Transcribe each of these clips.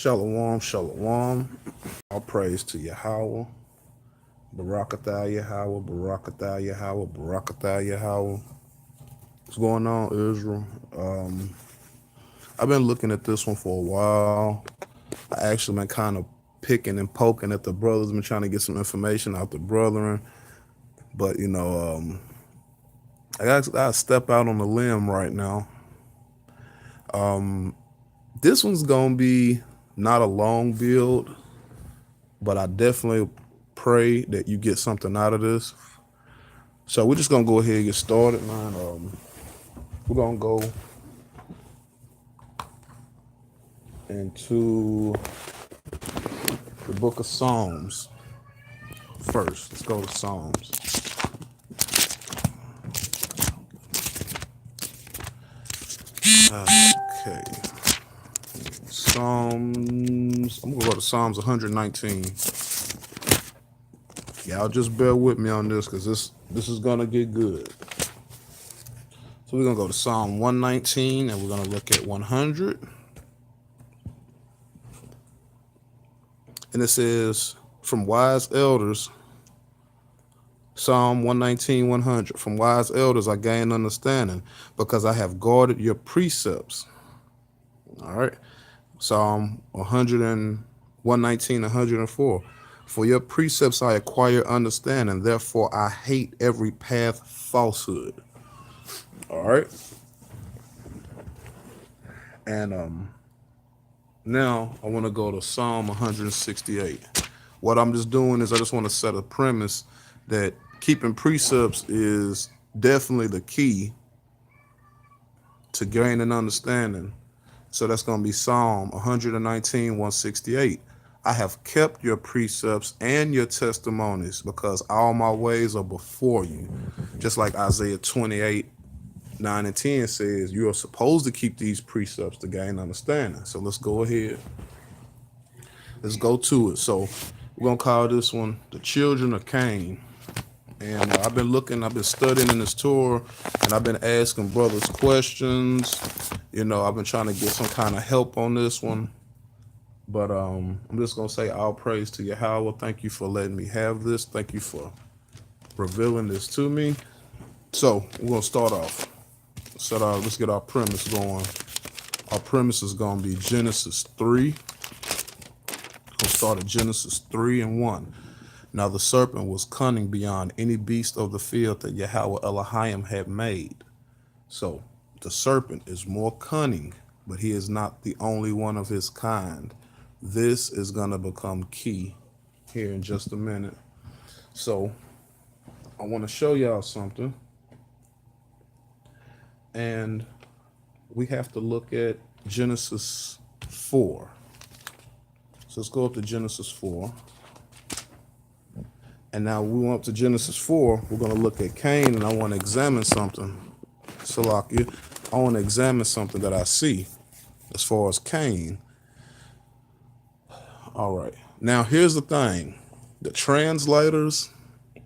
Shalom, shalom. All praise to Yahweh. Barakatah Yahweh, Barakatah Yahweh, Barakatah Yahweh. What's going on, Israel? I've been looking at this one for a while. I actually been kind of picking and poking at the brothers, been trying to get some information out the brethren. But, I got to step out on a limb right now. This one's going to be not a long build, but I definitely pray that you get something out of this. So we're just gonna go ahead and get started, man. We're gonna go into the book of Psalms first. Let's go to Psalms. Okay. Psalms. I'm gonna go to Psalms 119. Y'all just bear with me on this because this is gonna get good. So we're gonna go to Psalm 119 and we're gonna look at 100. And it says, from wise elders, Psalm 119, 100. From wise elders I gain understanding because I have guarded your precepts. All right. Psalm 119, 104. For your precepts I acquire understanding, therefore I hate every path falsehood. All right. And now I want to go to Psalm 168. What I'm just doing is I just want to set a premise that keeping precepts is definitely the key to gaining understanding. So that's going to be Psalm 119, 168. I have kept your precepts and your testimonies because all my ways are before you. Just like Isaiah 28, 9 and 10 says, you are supposed to keep these precepts to gain understanding. So let's go ahead. Let's go to it. So we're going to call this one the children of Cain. And I've been studying in this Torah, and I've been asking brothers questions. I've been trying to get some kind of help on this one. But I'm just going to say all praise to Yahweh. Thank you for letting me have this. Thank you for revealing this to me. So we're going to start off. Let's get our premise going. Our premise is going to be Genesis 3. We'll start at Genesis 3 and 1. Now the serpent was cunning beyond any beast of the field that Yahweh Elohim had made. So the serpent is more cunning, but he is not the only one of his kind. This is going to become key here in just a minute. So I want to show y'all something. And we have to look at Genesis 4. So let's go up to Genesis 4. And now we went up to Genesis 4. We're going to look at Cain, and I want to examine something. Salakia, I want to examine something that I see as far as Cain. All right. Now, here's the thing. The translators,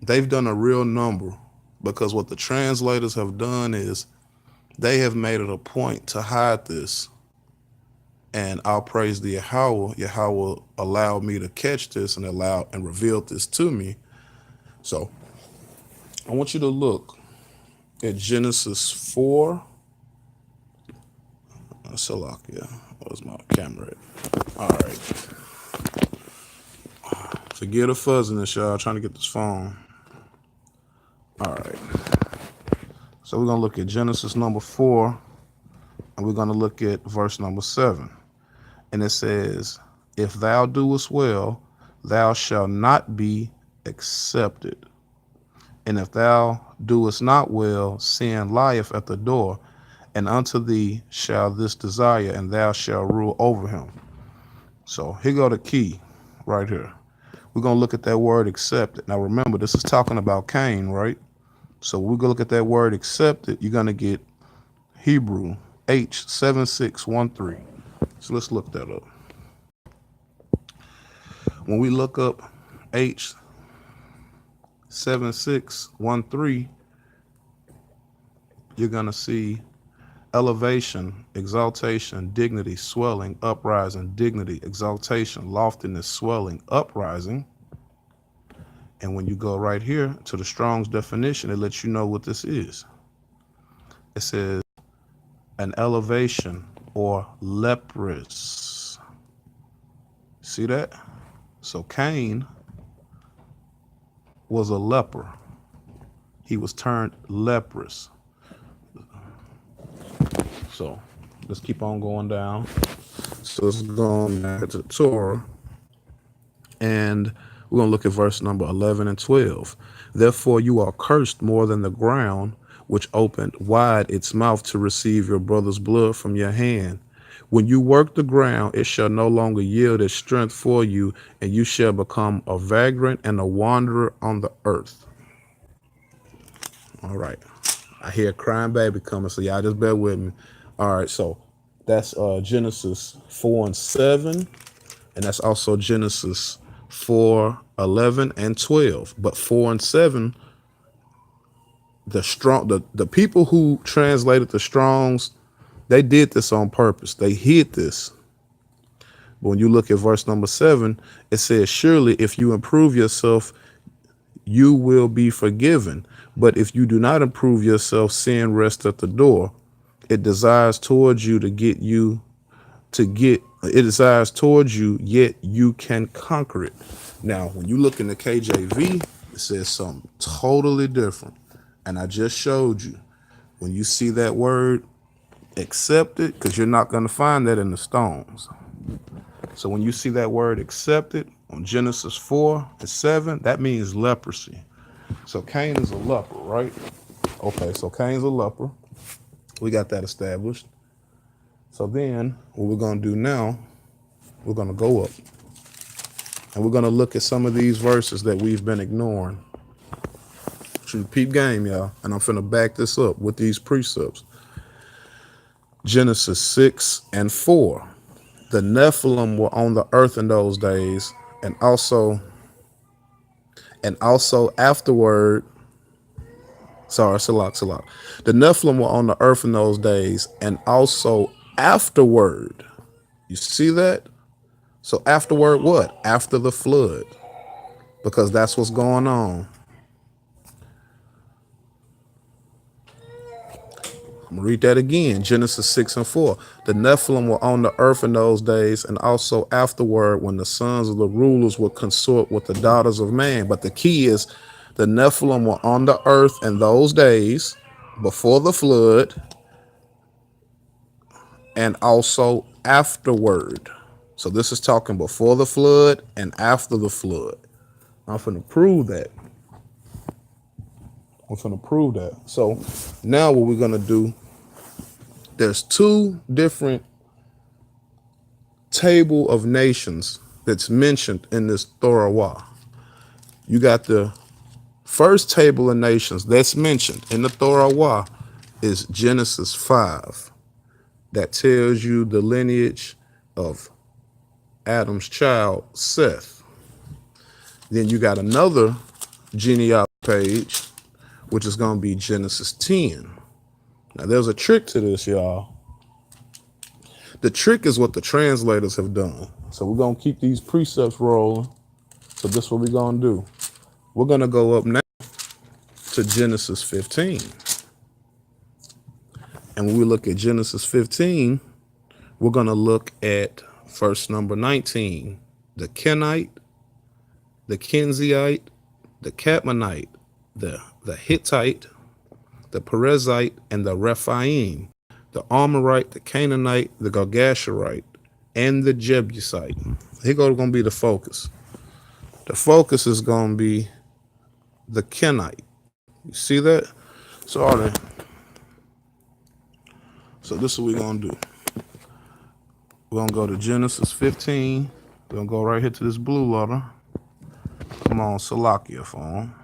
they've done a real number because what the translators have done is they have made it a point to hide this. And I'll praise the Yahweh. Yahweh allowed me to catch this and revealed this to me. So I want you to look at Genesis 4. Salakia. Where's my camera at? All right. Forget the fuzziness, y'all. Trying to get this phone. All right. So we're going to look at Genesis number 4. And we're going to look at verse number 7. And it says, if thou doest well, thou shalt not be accepted. And if thou doest not well, sin lieth at the door, and unto thee shall this desire, and thou shalt rule over him. So here go the key right here. We're going to look at that word accepted. Now remember, this is talking about Cain, right? So we're going to look at that word accepted. You're going to get Hebrew H7613. So let's look that up. When we look up H7613, you're going to see elevation, exaltation, dignity, swelling, uprising, dignity, exaltation, loftiness, swelling, uprising. And when you go right here to the Strong's definition, it lets you know what this is. It says an elevation or leprous. See that? So Cain was a leper. He was turned leprous. So let's keep on going down. So let's go on back to Torah. And we're going to look at verse number 11 and 12. Therefore you are cursed more than the ground, which opened wide its mouth to receive your brother's blood from your hand. When you work the ground, it shall no longer yield its strength for you, and you shall become a vagrant and a wanderer on the earth. All right. I hear a crying baby coming, so y'all just bear with me. All right, so that's Genesis 4 and 7, and that's also Genesis 4, 11 and 12. But 4 and 7, the people who translated the Strongs, they did this on purpose. They hid this. But when you look at verse number 7, it says, surely if you improve yourself, you will be forgiven. But if you do not improve yourself, sin rests at the door. It desires towards you it desires towards you, yet you can conquer it. Now, when you look in the KJV, it says something totally different. And I just showed you. When you see that word, accept it, because you're not going to find that in the Stones. So when you see that word accepted on Genesis 4 and 7, that means leprosy. So Cain is a leper, right? Okay, so Cain's a leper. We got that established. So then what we're going to do now, we're going to go up and we're going to look at some of these verses that we've been ignoring. Peep game, y'all. And I'm finna back this up with these precepts. Genesis 6 and 4. The Nephilim were on the earth in those days, and also afterward. Sorry, Salak. The Nephilim were on the earth in those days, and also afterward. You see that? So afterward what? After the flood. Because that's what's going on. I'm going to read that again. Genesis 6 and 4. The Nephilim were on the earth in those days, and also afterward when the sons of the rulers would consort with the daughters of man. But the key is the Nephilim were on the earth in those days before the flood, and also afterward. So this is talking before the flood and after the flood. I'm going to prove that. So now what we're going to do, there's two different table of nations that's mentioned in this Torah. You got the first table of nations that's mentioned in the Torah is Genesis 5. That tells you the lineage of Adam's child, Seth. Then you got another genealogy page, which is going to be Genesis 10. Now, there's a trick to this, y'all. The trick is what the translators have done. So we're going to keep these precepts rolling. So this is what we're going to do. We're going to go up now to Genesis 15. And when we look at Genesis 15, we're going to look at verse number 19. The Kenite, the Kenziite, the Cadmonite, the Hittite, the Perizzite, and the Rephaim, the Amorite, the Canaanite, the Girgasherite, and the Jebusite. Here going to be the focus. The focus is going to be the Kenite. You see that? So this is what we're going to do. We're going to go to Genesis 15. We're going to go right here to this blue letter. Come on, Salakia phone.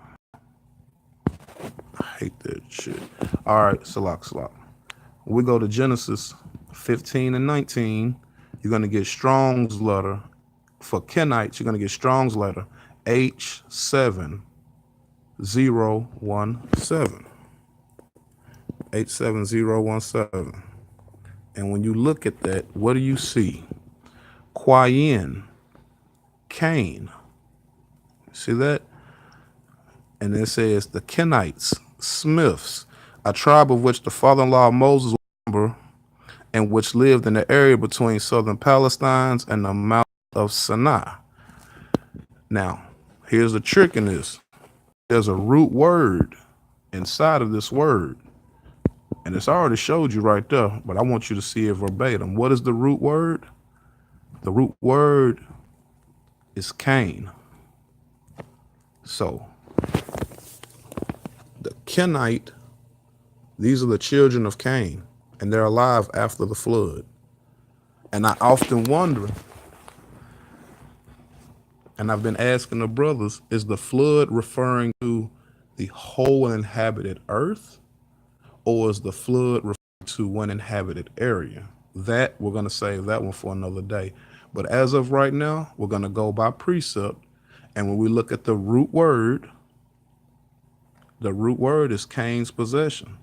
I hate that shit. All right, Salak. When we go to Genesis 15 and 19, you're going to get Strong's letter. For Kenites, you're going to get Strong's letter H7017. H7017. And when you look at that, what do you see? Cain, Cain. See that? And it says the Kenites, Smiths, a tribe of which the father-in-law of Moses was a member, and which lived in the area between southern Palestine and the Mount of Sinai. Now, here's the trick in this. There's a root word inside of this word. And it's already showed you right there, but I want you to see it verbatim. What is the root word? The root word is Cain. So, the Kenite, these are the children of Cain, and they're alive after the flood. And I often wonder, and I've been asking the brothers, is the flood referring to the whole inhabited earth, or is the flood referring to one inhabited area? That, we're going to save that one for another day. But as of right now, we're going to go by precept. And when we look at the root word is Cain's possession,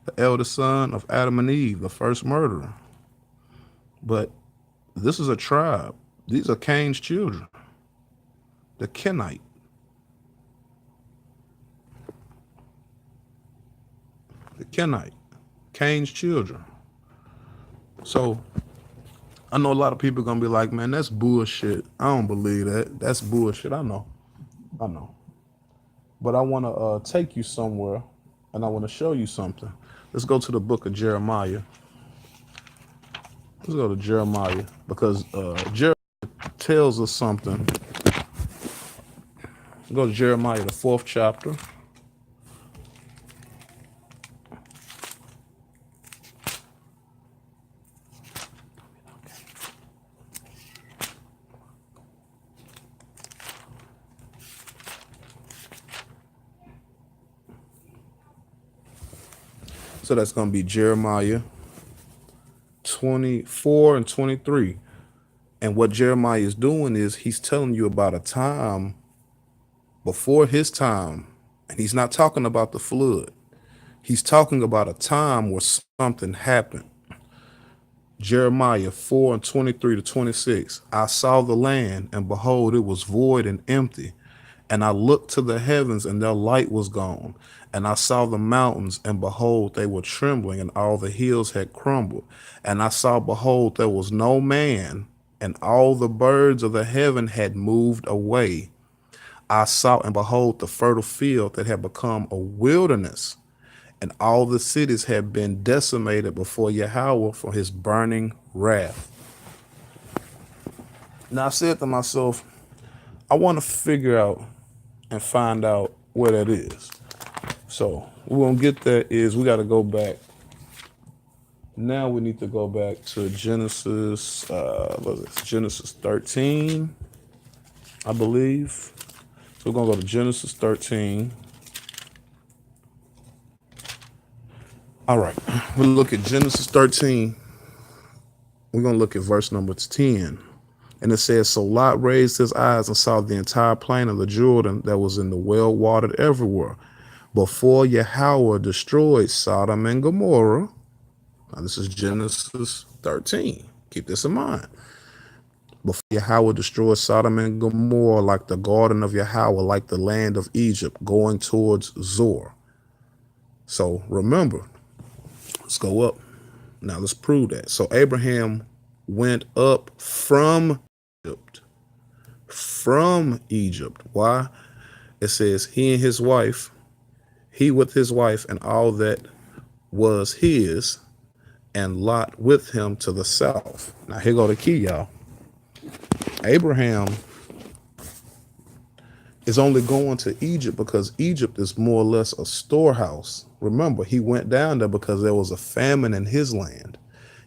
the eldest son of Adam and Eve, the first murderer. But this is a tribe. These are Cain's children, the Kenite. The Kenite, Cain's children. So I know a lot of people are going to be like, man, that's bullshit. I don't believe that. That's bullshit. I know. But I want to take you somewhere, and I want to show you something. Let's go to the book of Jeremiah. Let's go to Jeremiah, because Jeremiah tells us something. Go to Jeremiah, the 4th chapter. So that's going to be Jeremiah 24 and 23. And what Jeremiah is doing is he's telling you about a time before his time. And he's not talking about the flood. He's talking about a time where something happened. Jeremiah 4 and 23 to 26. I saw the land, and behold, it was void and empty. And I looked to the heavens, and their light was gone. And I saw the mountains, and behold, they were trembling, and all the hills had crumbled. And I saw, behold, there was no man, and all the birds of the heaven had moved away. I saw, and behold, the fertile field that had become a wilderness, and all the cities had been decimated before Yahweh for his burning wrath. Now I said to myself, I want to figure out and find out where that is. So we're going to get that is we got to go back. Now we need to go back to Genesis, what is it? Genesis 13, I believe. So we're going to go to Genesis 13. All right, we'll look at Genesis 13. We're going to look at verse number 10. And it says, so Lot raised his eyes and saw the entire plain of the Jordan that was in the well watered everywhere, before Yahweh destroyed Sodom and Gomorrah. Now this is Genesis 13. Keep this in mind. Before Yahweh destroyed Sodom and Gomorrah, like the garden of Yahweh, like the land of Egypt, going towards Zor. So remember, let's go up. Now let's prove that. So Abraham went up from Egypt. From Egypt. Why? It says he and his wife, he with his wife and all that was his, and Lot with him to the south. Now here go the key, y'all. Abraham is only going to Egypt because Egypt is more or less a storehouse. Remember, he went down there because there was a famine in his land.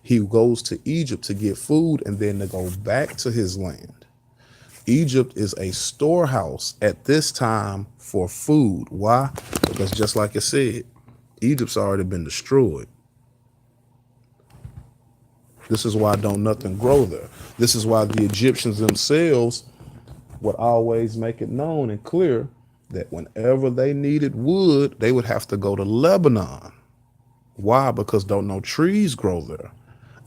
He goes to Egypt to get food and then to go back to his land. Egypt is a storehouse at this time for food. Why? Because just like it said, Egypt's already been destroyed. This is why don't nothing grow there. This is why the Egyptians themselves would always make it known and clear that whenever they needed wood, they would have to go to Lebanon. Why? Because don't no trees grow there.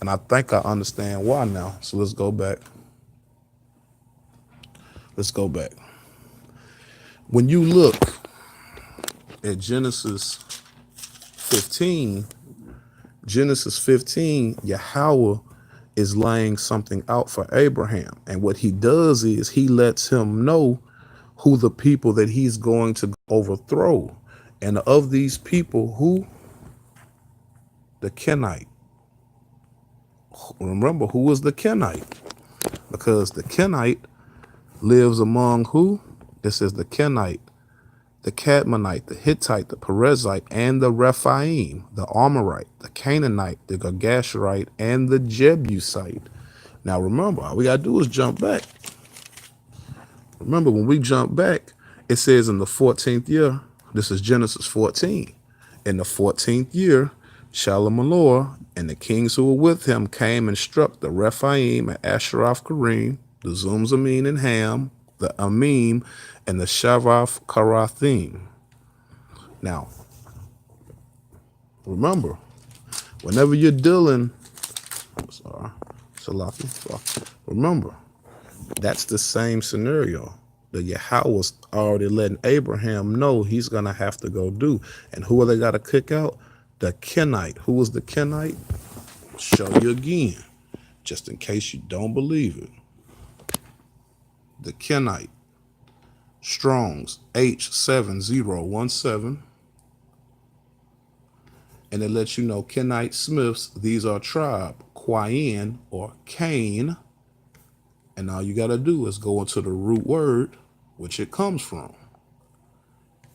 And I think I understand why now. So let's go back. Let's go back. When you look at Genesis 15, Yahweh is laying something out for Abraham. And what he does is he lets him know who the people that he's going to overthrow. And of these people, who? The Kenite. Remember, who was the Kenite? Because the Kenite lives among who? It says the Kenite, the Cadmonite, the Hittite, the Perizzite, and the Rephaim, the Amorite, the Canaanite, the Girgashite, and the Jebusite. Now remember, all we got to do is jump back. Remember, when we jump back, it says in the 14th year, this is Genesis 14. In the 14th year, Shalom and the kings who were with him came and struck the Rephaim and Asheroth Karim, the Zumzamin and Ham, the Amim, and the Shavath Karathim. Now, remember, whenever you're dealing, remember, that's the same scenario that Yahweh was already letting Abraham know he's going to have to go do. And who are they got to kick out? The Kenite. Who was the Kenite? I'll show you again, just in case you don't believe it. The Kenite. Strong's H7017. And it lets you know Kenite Smiths, these are tribe, Cain or Cain. And all you got to do is go into the root word, which it comes from.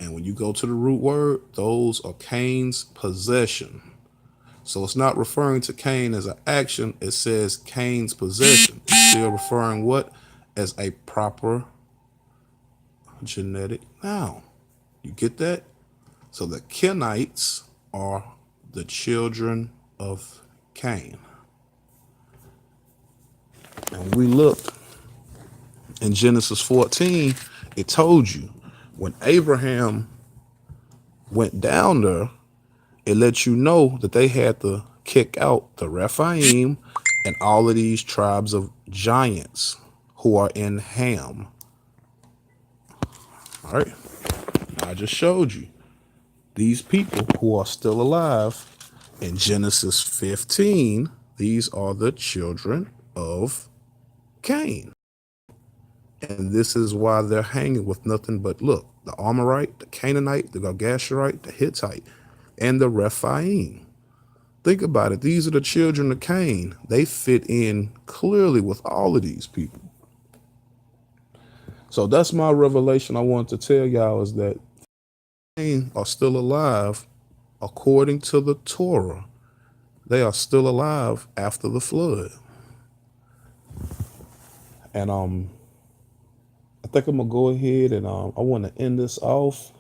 And when you go to the root word, those are Cain's possession. So it's not referring to Cain as an action. It says Cain's possession. It's still referring what? As a proper genetic noun. You get that? So the Kenites are the children of Cain. And we looked in Genesis 14, it told you when Abraham went down there, it let you know that they had to kick out the Rephaim and all of these tribes of giants who are in Ham. All right. I just showed you these people who are still alive in Genesis 15. These are the children of Cain. And this is why they're hanging with nothing but, look, the Amorite, the Canaanite, the Girgashite, the Hittite, and the Rephaim. Think about it. These are the children of Cain. They fit in clearly with all of these people. So that's my revelation I want to tell y'all, is that Cain are still alive according to the Torah. They are still alive after the flood. And I think I'm gonna go ahead and I want to end this off.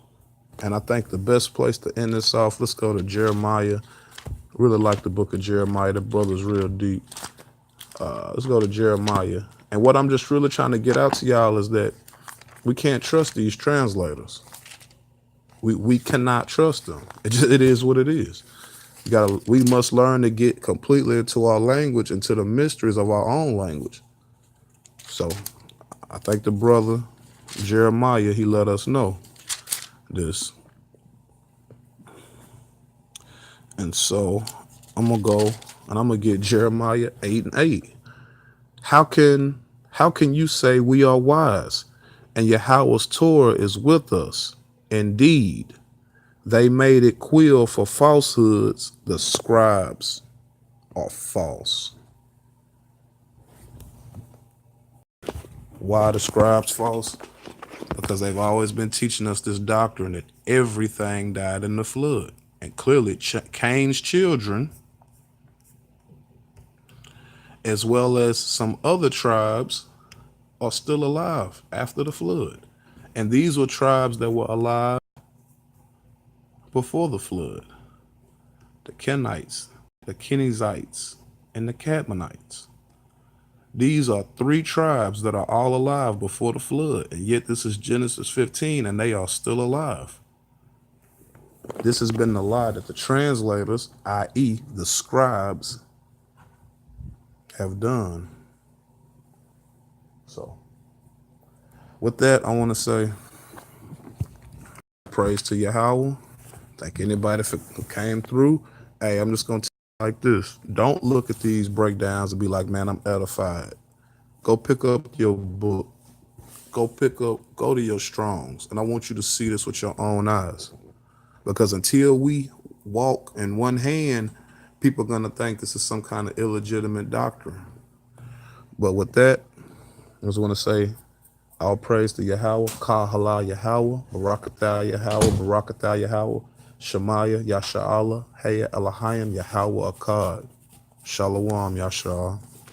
And I think the best place to end this off, let's go to Jeremiah. Really like the book of Jeremiah. The brother's real deep. Let's go to Jeremiah. And what I'm just really trying to get out to y'all is that we can't trust these translators. We cannot trust them. It is what it is. We must learn to get completely into our language, into the mysteries of our own language. So I think the brother Jeremiah, he let us know this. And so I'm gonna go and I'm gonna get Jeremiah 8:8. How can you say we are wise and Yahweh's Torah is with us? Indeed, they made it quill for falsehoods. The scribes are false. Why are the scribes false? Because they've always been teaching us this doctrine that everything died in the flood. And clearly Cain's children, as well as some other tribes, are still alive after the flood. And these were tribes that were alive before the flood. The Kenites, the Kenizzites, and the Cadmonites. These are three tribes that are all alive before the flood. And yet this is Genesis 15 and they are still alive. This has been the lie that the translators, i.e. the scribes, have done. So with that, I want to say praise to Yahweh. Thank anybody who came through. Hey, I'm just going to tell you like this. Don't look at these breakdowns and be like, man, I'm edified. Go pick up your book. Go to your Strongs. And I want you to see this with your own eyes. Because until we walk in one hand, people are going to think this is some kind of illegitimate doctrine. But with that, I just want to say, all praise to Yahweh, Kahala Yahweh, Barakatah Yahweh, Barakatah Yahweh, Shemaya, Yasha'Allah, Heya Elohim, Yahweh Akkad. Shalom, Yasha'Allah.